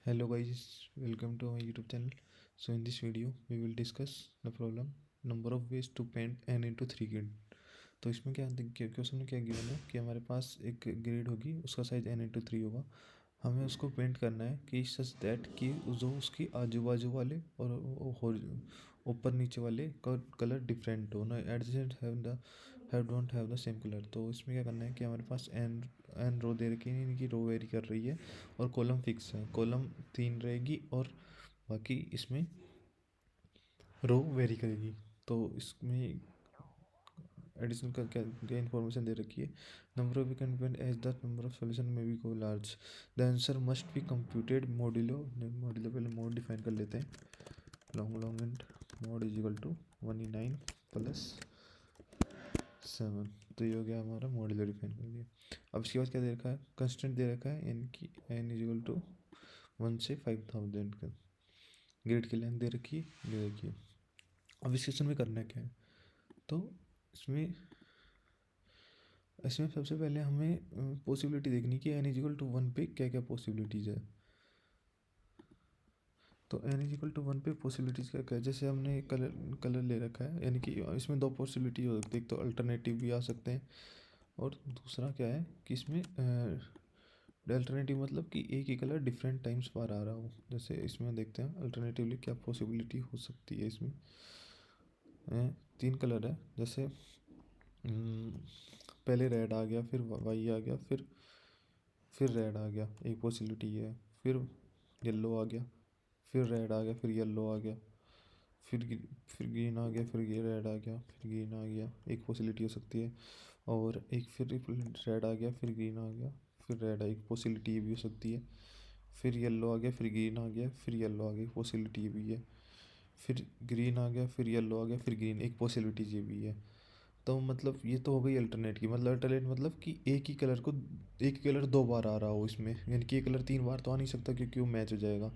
Hello guys, welcome to my YouTube channel. So in this video we will discuss the problem number of ways to paint n into 3 grid. तो इसमें question में क्या given है कि हमारे पास एक grid होगी, उसका साइज n इंटू 3 होगा। हमें उसको पेंट करना है कि सच दैट कि जो उसकी आजू बाजू वाले और ऊपर नीचे वाले का कलर डिफरेंट हो ना, adjacent have don't have the same colour. तो इसमें क्या करना है कि हमारे पास एन रो दे रखी है, इनकी रो वेरी कर रही है और कॉलम फिक्स है। कॉलम 3 रहेगी और बाकी इसमें रो वेरी करेगी। तो इसमें एडिशन का क्या इन्फॉर्मेशन दे रखी है। Number of can depend as the number of solution में बी को large. The answer must be computed modulo पहले मोड डिफाइन कर लेते हैं। Long and mod is equal to 1/9 plus 7। तो ये हो गया हमारा मॉड्यूलो डिफाइन कर दिया। अब इसके बाद क्या दे रखा है, कंस्टेंट दे रखा है एन की, एन इज इक्वल टू 1 से 5000 का। ग्रिड की लेंथ दे रखी है, ये देखिए। अब इस क्वेश्चन में करना क्या है, तो इसमें सबसे पहले हमें पॉसिबिलिटी देखनी कि एन इजिकल टू 1 पे क्या क्या पॉसिबिलिटीज़ है। तो एन इजिकल टू 1 पे पॉसिबिलिटीज़ क्या क्या है। जैसे हमने कलर ले रखा है, यानी कि इसमें दो पॉसिबिलिटी हो सकती है। एक तो अल्टरनेटिव भी आ सकते हैं और दूसरा क्या है कि इसमें अल्टरनेटिव मतलब कि एक ही कलर डिफरेंट टाइम्स बार आ रहा हो। जैसे इसमें देखते हैं अल्टरनेटिवली क्या पॉसिबिलिटी हो सकती है। इसमें 3 कलर है। जैसे पहले रेड आ गया, फिर वाई आ गया, फिर रेड आ गया, एक पॉसिबिलिटी है। फिर येलो आ गया, फिर रेड आ गया, फिर येलो आ गया, फिर ग्रीन आ गया, फिर ये रेड आ गया, फिर ग्रीन आ गया, एक पॉसिबिलिटी हो सकती है। और एक फिर रेड आ गया, फिर ग्रीन आ गया, फिर रेड आ, एक पॉसिबिलिटी ये भी हो सकती है। फिर येलो आ गया, फिर ग्रीन आ गया, फिर येलो आ गया, एक पॉसिबिलिटी ये भी है। फिर ग्रीन आ गया, फिर येलो आ गया, फिर ग्रीन, एक पॉसिबिलिटी ये भी है। तो मतलब ये तो हो गई अल्टरनेट की। मतलब अल्टरनेट मतलब कि एक ही कलर 2 बार आ रहा हो इसमें, यानी कि ये कलर 3 बार तो आ नहीं सकता क्योंकि वो मैच हो जाएगा।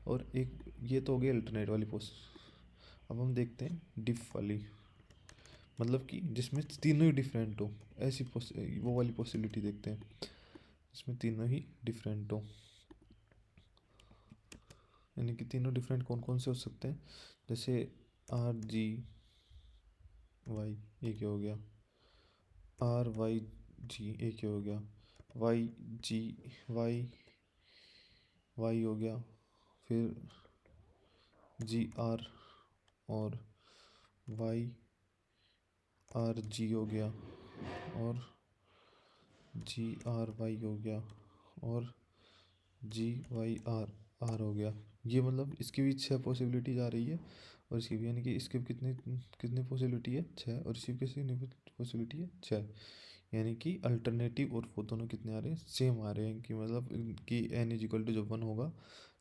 और एक ये तो हो गई अल्टरनेट वाली पोस्ट। अब हम देखते हैं डिफ वाली, मतलब कि जिसमें तीनों ही डिफरेंट हो, वो वाली पॉसिबिलिटी देखते हैं जिसमें तीनों ही डिफरेंट हो। यानी कि तीनों डिफरेंट कौन कौन से हो सकते हैं, जैसे RGY एक हो गया, RYG एक हो गया, YGY वाई हो गया, फिर GR और YRG हो गया, और GRY हो गया, और GYR हो गया। ये मतलब इसकी भी 6 पॉसिबिलिटीज आ रही है और इसकी भी, यानी कि इसके भी कितने कितने पॉसिबिलिटी है 6, और इसकी भी कितनी पॉसिबिलिटी है 6। यानी कि अल्टरनेटिव और वो दोनों कितने आ रहे हैं, सेम आ रहे हैं। कि मतलब कि एन इज इक्वल टू जब 1 होगा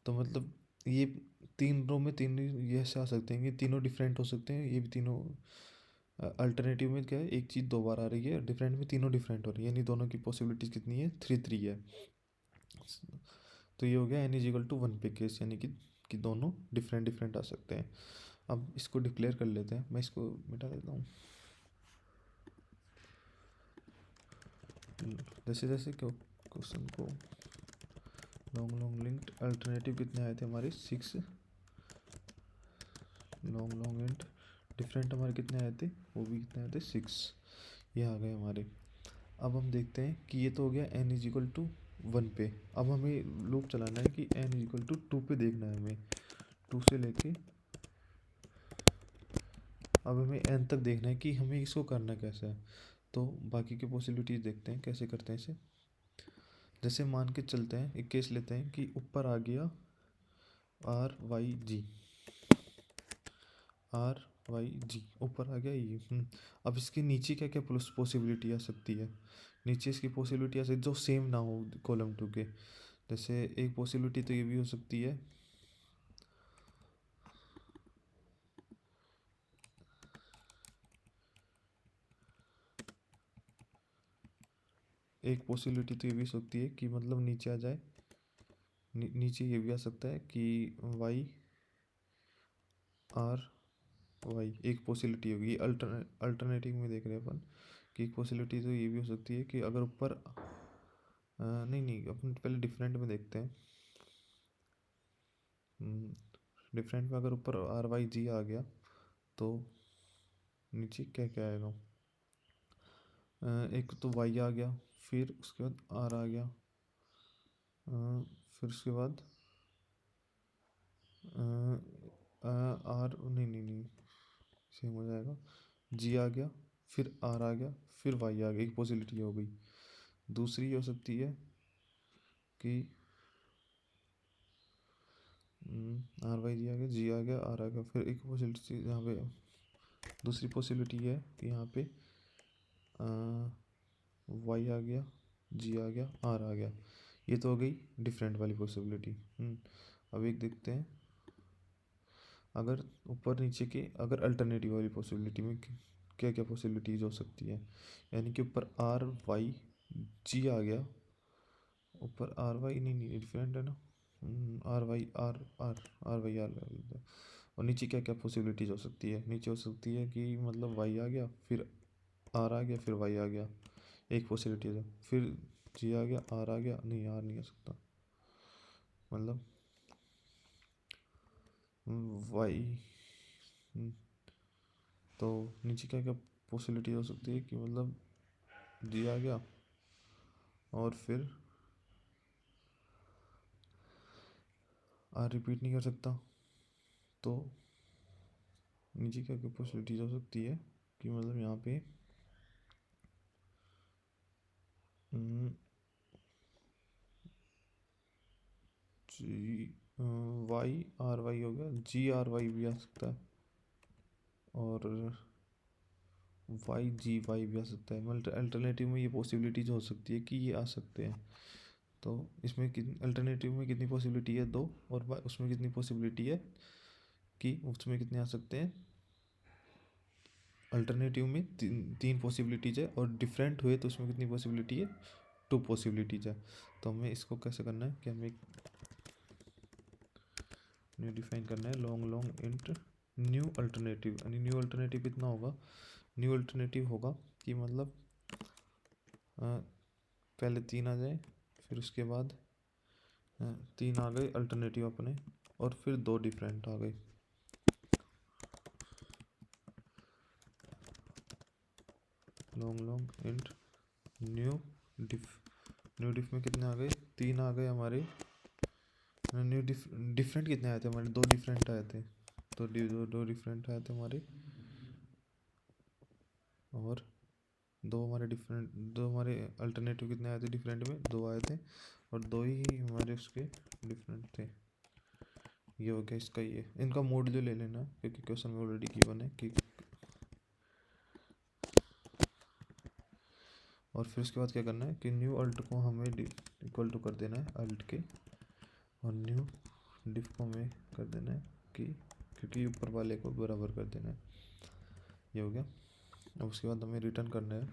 तो मतलब ये 3 रो में 3 ये ऐसे आ सकते हैं कि तीनों डिफरेंट हो सकते हैं। ये भी तीनों अल्टरनेटिव में क्या है, एक चीज़ 2 बार आ रही है, डिफरेंट में तीनों डिफरेंट हो रही है, यानी दोनों की पॉसिबिलिटीज़ कितनी है, 3 है। तो ये हो गया एन इज इक्वल टू 1 पे केस, यानी कि दोनों डिफरेंट डिफरेंट आ सकते हैं। अब इसको डिक्लेयर कर लेते हैं, मैं इसको मिटा देता हूँ। जैसे जैसे क्वेश्चन को लॉन्ग लिंक्ड अल्टरनेटिव कितने आए थे हमारे 6, लॉन्ग एंड डिफरेंट हमारे कितने आए थे, वो भी कितने आए थे 6, ये आ गए हमारे। अब हम देखते हैं कि ये तो हो गया एन इज इक्वल टू 1 पे। अब हमें लूप चलाना है कि एन इज इक्वल टू 2 पे देखना है हमें, 2 से लेके अब हमें एन तक देखना है कि हमें इसको करना कैसा है। तो बाकी की पॉसिबिलिटीज देखते हैं कैसे करते हैं इसे। जैसे मान के चलते हैं, एक केस लेते हैं कि ऊपर आ गया RYG, RYG ऊपर आ गया ये। अब इसके नीचे क्या क्या पॉसिबिलिटी आ सकती है, नीचे इसकी पॉसिबिलिटी आ सकती है जो सेम ना हो कॉलम 2 के। जैसे एक पॉसिबिलिटी तो ये भी हो सकती है, एक पॉसिबिलिटी तो ये भी हो सकती है कि मतलब नीचे आ जाए, नीचे ये भी आ सकता है कि YRY, एक पॉसिबिलिटी होगी। अल्टरनेटिव में देख रहे हैं अपन कि एक पॉसिबिलिटी तो ये भी हो सकती है कि अगर ऊपर नहीं अपन पहले डिफरेंट में देखते हैं। डिफरेंट में अगर ऊपर आर वाई जी आ गया तो नीचे क्या क्या आएगा? एक तो वाई आ गया, फिर उसके बाद आर आ गया, फिर उसके बाद आर नहीं नहीं नहीं सेम हो जाएगा, जी आ गया, फिर आर आ गया, फिर वाई आ गया। एक पॉसिबिलिटी हो गई। दूसरी हो सकती है कि आर वाई जी आ गया, जी आ गया, आर आ गया, फिर एक पॉसिबिलिटी यहाँ पे दूसरी पॉसिबिलिटी है कि यहाँ पे वाई आ गया, जी आ गया, आर आ गया। ये तो हो गई डिफरेंट वाली पॉसिबिलिटी। अब एक देखते हैं, अगर ऊपर नीचे के अगर अल्टरनेटिव वाली पॉसिबिलिटी में क्या क्या पॉसिबिलिटीज हो सकती है। यानी कि ऊपर आर वाई जी आ गया, ऊपर आर वाई नहीं नहीं डिफरेंट है ना, r y r r r y r. और नीचे क्या क्या पॉसिबिलिटीज हो सकती है? नीचे हो सकती है कि मतलब वाई आ गया, फिर आर आ गया, फिर वाई आ गया, एक पॉसिबिलिटी है। फिर जी आ गया, आर आ गया, नहीं आर नहीं आ सकता, मतलब वाई। तो नीचे क्या क्या पॉसिबिलिटी हो सकती है कि मतलब जी आ गया और फिर आर रिपीट नहीं कर सकता। तो नीचे क्या क्या पॉसिबिलिटीज हो सकती है कि मतलब यहाँ पे जी वाई आर वाई हो गया, जी आर वाई भी आ सकता है, और वाई जी वाई भी आ सकता है। मतलब अल्टरनेटिव में ये पॉसिबिलिटीज हो सकती है कि ये आ सकते हैं। तो इसमें कितनी अल्टरनेटिव में कितनी पॉसिबिलिटी है? दो। और उसमें कितनी पॉसिबिलिटी है कि उसमें कितने आ सकते हैं? अल्टरनेटिव में तीन पॉसिबिलिटीज है, और डिफरेंट हुए तो उसमें कितनी पॉसिबिलिटी है? टू पॉसिबिलिटीज है। तो हमें इसको कैसे करना है कि हमें एक न्यू डिफाइन करना है, long long int new alternative. यानी न्यू अल्टरनेटिव कितना होगा? न्यू अल्टरनेटिव होगा कि मतलब पहले तीन आ जाए, फिर उसके बाद तीन आ गए अल्टरनेटिव अपने, और फिर दो डिफरेंट आ गए। लॉन्ग लॉन्ग इंट न्यू डिफ। न्यू डिफ में कितने आ गए? तीन आ गए हमारे। न्यू डिफरेंट कितने आए थे हमारे? दो डिफरेंट आए थे। तो दो डिफरेंट आए थे हमारे, और दो हमारे डिफरेंट, दो हमारे अल्टरनेटिव कितने आए थे डिफरेंट में? दो आए थे, और दो ही हमारे उसके डिफरेंट थे। ये हो गया इसका। ये इनका मोड जो ले लेना, क्योंकि क्वेश्चन में ऑलरेडी गिवन है कि। और फिर उसके बाद क्या करना है कि न्यू अल्ट को हमें इक्वल टू कर देना है अल्ट के, और न्यू डिफ को हमें कर देना है कि, क्योंकि ऊपर वाले को बराबर कर देना है। ये हो गया। अब उसके बाद हमें रिटर्न करना है,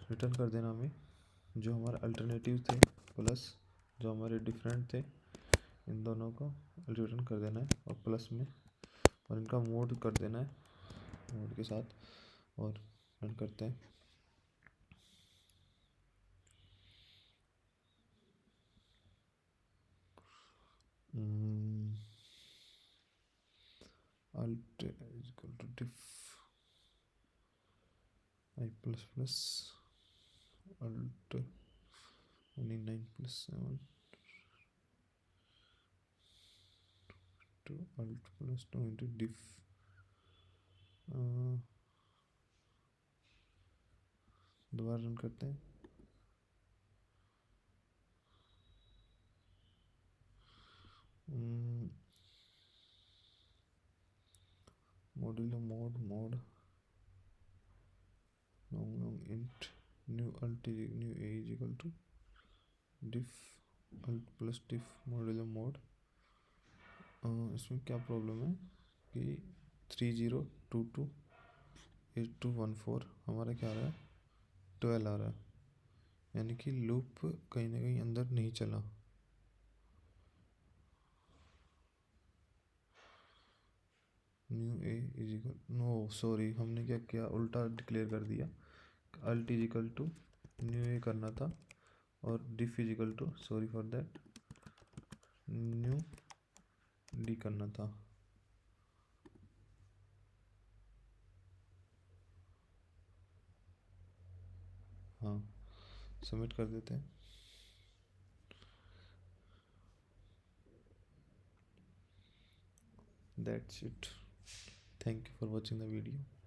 रिटर्न कर देना हमें जो हमारे अल्टरनेटिव थे प्लस जो हमारे डिफरेंट थे, इन दोनों को रिटर्न कर देना है, और प्लस में, और इनका मोड कर देना है मोड के साथ, और रन करते हैं। alt is equal to diff I plus plus alt 9 plus 7 to alt plus 2 into diff। दोबारा रन करते हैं। Modulo mode mode long long int new alt new a is equal to diff alt plus diff modulo mode। इसमें क्या problem है कि 30228214 हमारा क्या आ रहा है? 12 आ रहा है, यानी कि लूप कहीं ना कहीं अंदर नहीं चला। New A is equal, no sorry, हमने क्या किया? उल्टा डिक्लेयर कर दिया। Alt is equal to new A करना था, और diff is equal to, sorry for that, new करना था। हाँ, सबमिट कर देते हैं। That's it. Thank you for watching the video.